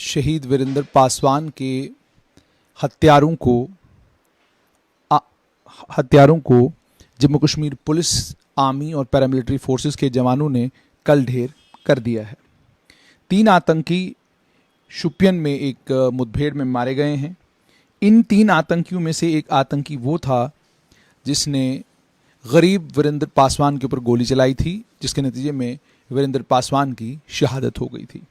शहीद वीरेंद्र पासवान के हत्यारों को जम्मू कश्मीर पुलिस, आर्मी और पैरामिलिट्री फोर्सेस के जवानों ने कल ढेर कर दिया है। 3 आतंकी शोपियान में एक मुठभेड़ में मारे गए हैं। इन 3 आतंकियों में से एक आतंकी वो था जिसने गरीब वीरेंद्र पासवान के ऊपर गोली चलाई थी, जिसके नतीजे में वीरेंद्र पासवान की शहादत हो गई थी।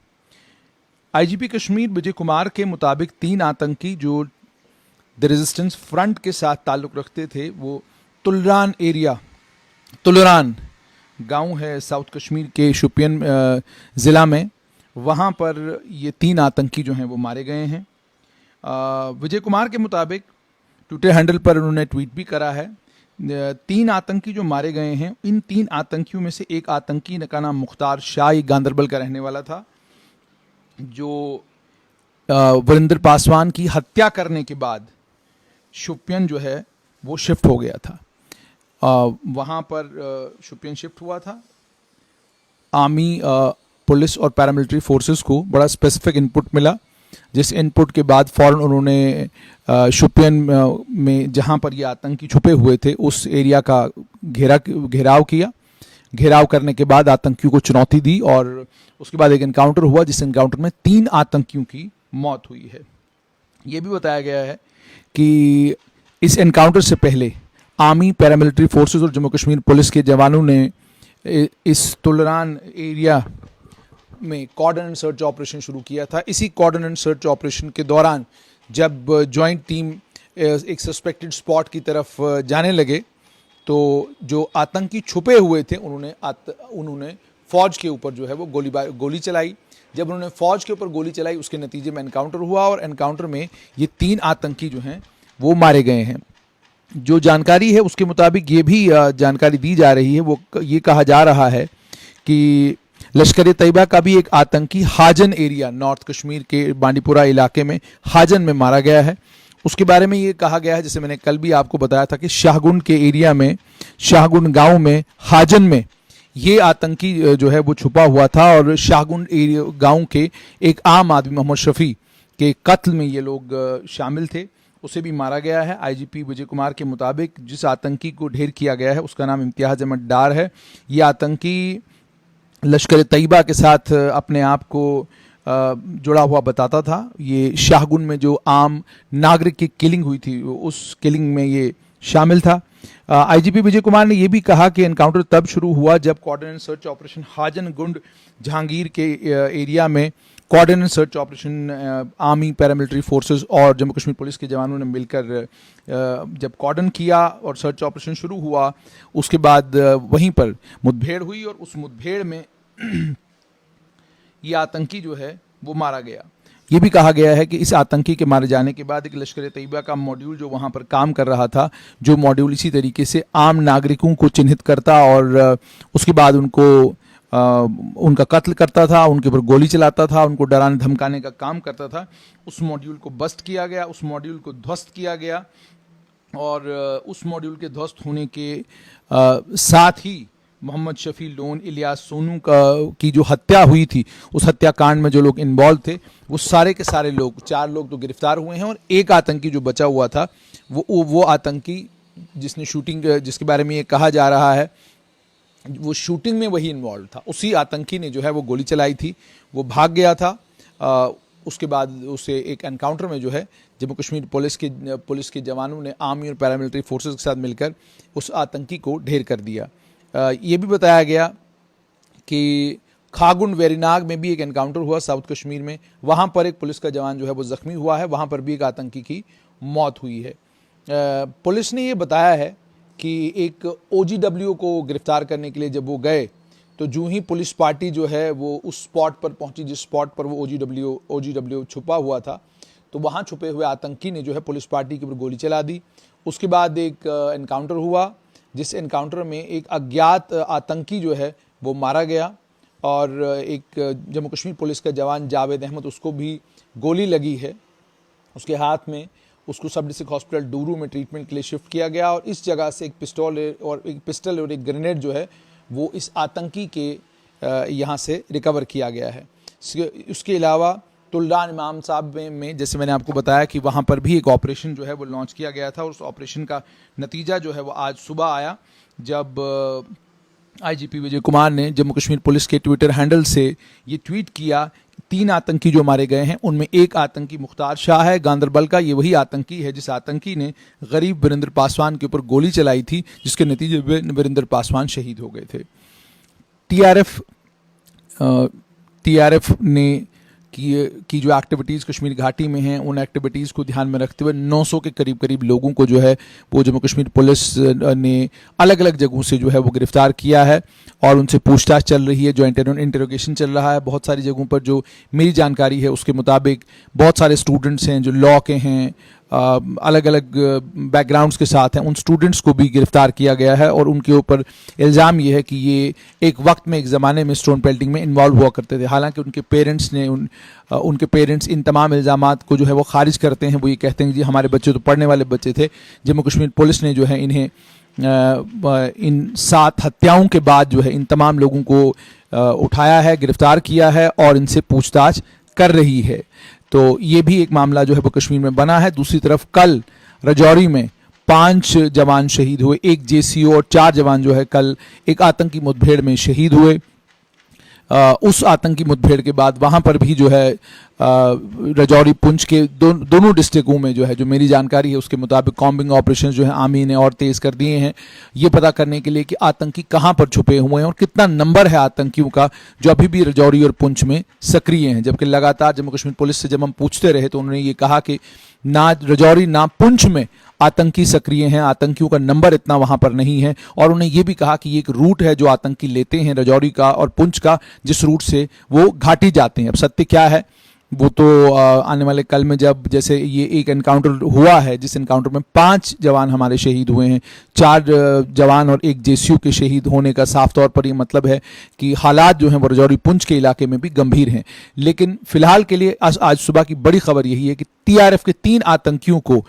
आईजीपी कश्मीर विजय कुमार के मुताबिक 3 आतंकी जो द रेजिस्टेंस फ्रंट के साथ ताल्लुक़ रखते थे वो तुलरान गांव है साउथ कश्मीर के शोपियान ज़िला में, वहां पर ये 3 आतंकी जो हैं वो मारे गए हैं। विजय कुमार के मुताबिक ट्विटर हैंडल पर उन्होंने ट्वीट भी करा है। 3 आतंकी जो मारे गए हैं, इन 3 आतंकियों में से एक आतंकी का नाम मुख्तार शाह गांदरबल का रहने वाला था, जो वीरेंद्र पासवान की हत्या करने के बाद शोपियान जो है वो शिफ्ट हो गया था। वहाँ पर शोपियान शिफ्ट हुआ था। आर्मी, पुलिस और पैरामिलिट्री फोर्सेस को बड़ा स्पेसिफिक इनपुट मिला, जिस इनपुट के बाद फ़ौरन उन्होंने शोपियान में जहाँ पर ये आतंकी छुपे हुए थे उस एरिया का घेराव किया। घेराव करने के बाद आतंकियों को चुनौती दी और उसके बाद एक एनकाउंटर हुआ, जिस एनकाउंटर में 3 आतंकियों की मौत हुई है। ये भी बताया गया है कि इस एनकाउंटर से पहले आर्मी, पैरामिलिट्री फोर्सेस और जम्मू कश्मीर पुलिस के जवानों ने इस तुलरान एरिया में कॉर्डन एंड सर्च ऑपरेशन शुरू किया था। इसी कॉर्डन एंड सर्च ऑपरेशन के दौरान जब जॉइंट टीम एक सस्पेक्टेड स्पॉट की तरफ जाने लगे तो जो आतंकी छुपे हुए थे उन्होंने फौज के ऊपर जो है वो गोली चलाई। जब उन्होंने फौज के ऊपर गोली चलाई उसके नतीजे में एनकाउंटर हुआ और एनकाउंटर में ये 3 आतंकी जो हैं वो मारे गए हैं। जो जानकारी है उसके मुताबिक ये भी जानकारी दी जा रही है, वो ये कहा जा रहा है कि लश्कर तैयबा का भी एक आतंकी हाजन एरिया, नॉर्थ कश्मीर के बांडीपुरा इलाके में हाजन में मारा गया है। उसके बारे में ये कहा गया है, जैसे मैंने कल भी आपको बताया था, कि शाहगुन के एरिया में, शाहगुन गांव में, हाजन में ये आतंकी जो है वो छुपा हुआ था और शाहगुन गांव के एक आम आदमी मोहम्मद शफी के कत्ल में ये लोग शामिल थे, उसे भी मारा गया है। आईजीपी विजय कुमार के मुताबिक जिस आतंकी को ढेर किया गया है उसका नाम इम्तियाज अहमद डार है। ये आतंकी लश्कर तैयबा के साथ अपने आप को जुड़ा हुआ बताता था। ये शाहगुन में जो आम नागरिक की किलिंग हुई थी उस किलिंग में ये शामिल था। आईजीपी विजय कुमार ने यह भी कहा कि एनकाउंटर तब शुरू हुआ जब cordon and search operation Hajan Gund Jahangir के एरिया में cordon and search operation army, paramilitary forces और जम्मू कश्मीर पुलिस के जवानों ने मिलकर जब कॉर्डन किया और सर्च ऑपरेशन शुरू हुआ, उसके बाद वहीं पर मुठभेड़ हुई और उस मुठभेड़ में ये आतंकी जो है वो मारा गया। ये भी कहा गया है कि इस आतंकी के मारे जाने के बाद एक लश्कर तैयबा का मॉड्यूल जो वहाँ पर काम कर रहा था, जो मॉड्यूल इसी तरीके से आम नागरिकों को चिन्हित करता और उसके बाद उनका कत्ल करता था, उनके ऊपर गोली चलाता था, उनको डराने धमकाने का काम करता था, उस मॉड्यूल को बस्ट किया गया, उस मॉड्यूल को ध्वस्त किया गया और उस मॉड्यूल के ध्वस्त होने के साथ ही मोहम्मद शफी लोन, इलियास सोनू की जो हत्या हुई थी, उस हत्याकांड में जो लोग इन्वॉल्व थे वो सारे के सारे लोग, 4 लोग तो गिरफ्तार हुए हैं और एक आतंकी जो बचा हुआ था वो आतंकी जिसने शूटिंग, जिसके बारे में ये कहा जा रहा है वो शूटिंग में वही इन्वॉल्व था, उसी आतंकी ने जो है वो गोली चलाई थी, वो भाग गया था। उसके बाद उसे एक एनकाउंटर में जो है जम्मू कश्मीर पुलिस के जवानों ने आर्मी और पैरामिलिट्री फोर्सेस के साथ मिलकर उस आतंकी को ढेर कर दिया। ये भी बताया गया कि खागुन वेरीनाग में भी एक एनकाउंटर हुआ साउथ कश्मीर में, वहाँ पर एक पुलिस का जवान जो है वो ज़ख्मी हुआ है, वहाँ पर भी एक आतंकी की मौत हुई है। पुलिस ने ये बताया है कि एक OGW को गिरफ्तार करने के लिए जब वो गए तो जो ही पुलिस पार्टी जो है वो उस स्पॉट पर पहुंची जिस स्पॉट पर वो OGW छुपा हुआ था, तो वहाँ छुपे हुए आतंकी ने जो है पुलिस पार्टी के ऊपर गोली चला दी। उसके बाद एक एनकाउंटर हुआ, जिस एनकाउंटर में एक अज्ञात आतंकी जो है वो मारा गया और एक जम्मू कश्मीर पुलिस का जवान जावेद अहमद, उसको भी गोली लगी है उसके हाथ में, उसको सब डिस्ट्रिक्ट हॉस्पिटल डूरू में ट्रीटमेंट के लिए शिफ्ट किया गया और इस जगह से एक पिस्टल और एक ग्रेनेड जो है वो इस आतंकी के यहाँ से रिकवर किया गया है। उसके अलावा तुल्लान इमाम साहब में जैसे मैंने आपको बताया कि वहाँ पर भी एक ऑपरेशन जो है वो लॉन्च किया गया था, और उस ऑपरेशन का नतीजा जो है वो आज सुबह आया, जब आईजीपी विजय कुमार ने जम्मू कश्मीर पुलिस के ट्विटर हैंडल से ये ट्वीट किया। 3 आतंकी जो मारे गए हैं उनमें एक आतंकी मुख्तार शाह है गांदरबल का। ये वही आतंकी है जिस आतंकी ने गरीब वीरेंद्र पासवान के ऊपर गोली चलाई थी, जिसके नतीजे में वीरेंद्र पासवान शहीद हो गए थे। टीआरएफ ने की जो एक्टिविटीज़ कश्मीर घाटी में हैं, उन एक्टिविटीज़ को ध्यान में रखते हुए 900 के करीब लोगों को जो है वो जम्मू कश्मीर पुलिस ने अलग अलग जगहों से जो है वो गिरफ्तार किया है, और उनसे पूछताछ चल रही है, जॉइंट इंटरोगेशन चल रहा है बहुत सारी जगहों पर। जो मेरी जानकारी है उसके मुताबिक बहुत सारे स्टूडेंट्स हैं जो लॉ के हैं, अलग अलग बैकग्राउंड्स के साथ हैं, उन स्टूडेंट्स को भी गिरफ्तार किया गया है, और उनके ऊपर इल्ज़ाम ये है कि ये एक वक्त में, एक ज़माने में स्टोन पेल्टिंग में इन्वॉल्व हुआ करते थे। हालांकि उनके पेरेंट्स इन तमाम इल्ज़ामात को जो है वो खारिज करते हैं। वो ये कहते हैं कि जी हमारे बच्चे तो पढ़ने वाले बच्चे थे। जम्मू कश्मीर पुलिस ने जो है इन्हें इन 7 हत्याओं के बाद जो है इन तमाम लोगों को उठाया है, गिरफ्तार किया है और इनसे पूछताछ कर रही है। तो ये भी एक मामला जो है वो कश्मीर में बना है। दूसरी तरफ कल राजौरी में 5 जवान शहीद हुए, 1 जेसीओ और 4 जवान जो है कल एक आतंकी मुठभेड़ में शहीद हुए। उस आतंकी मुठभेड़ के बाद वहाँ पर भी जो है राजौरी पुंछ के दोनों डिस्ट्रिक्टों में जो है, जो मेरी जानकारी है उसके मुताबिक कॉम्बिंग ऑपरेशन जो है आर्मी ने और तेज़ कर दिए हैं, ये पता करने के लिए कि आतंकी कहाँ पर छुपे हुए हैं और कितना नंबर है आतंकियों का जो अभी भी राजौरी और पुंछ में सक्रिय हैं। जबकि लगातार जम्मू कश्मीर पुलिस से जब हम पूछते रहे तो उन्होंने ये कहा कि ना राजौरी ना पुंछ में आतंकी सक्रिय हैं, आतंकियों का नंबर इतना वहां पर नहीं है। और उन्होंने ये भी कहा कि ये एक रूट है जो आतंकी लेते हैं राजौरी का और पुंछ का, जिस रूट से वो घाटी जाते हैं। अब सत्य क्या है वो तो आने वाले कल में, जब जैसे ये एक एनकाउंटर हुआ है जिस एनकाउंटर में 5 जवान हमारे शहीद हुए हैं, 4 जवान और 1 जेसीओ के शहीद होने का साफ तौर पर ये मतलब है कि हालात जो हैं वो राजौरी पुंछ के इलाके में भी गंभीर हैं। लेकिन फिलहाल के लिए आज सुबह की बड़ी खबर यही है कि टीआरएफ के 3 आतंकियों को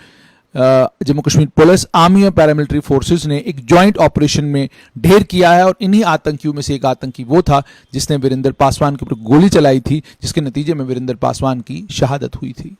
जम्मू कश्मीर पुलिस, आर्मी और पैरामिलिट्री फोर्सेस ने एक जॉइंट ऑपरेशन में ढेर किया है। और इन्हीं आतंकियों में से एक आतंकी वो था जिसने वीरेंद्र पासवान के ऊपर गोली चलाई थी, जिसके नतीजे में वीरेंद्र पासवान की शहादत हुई थी।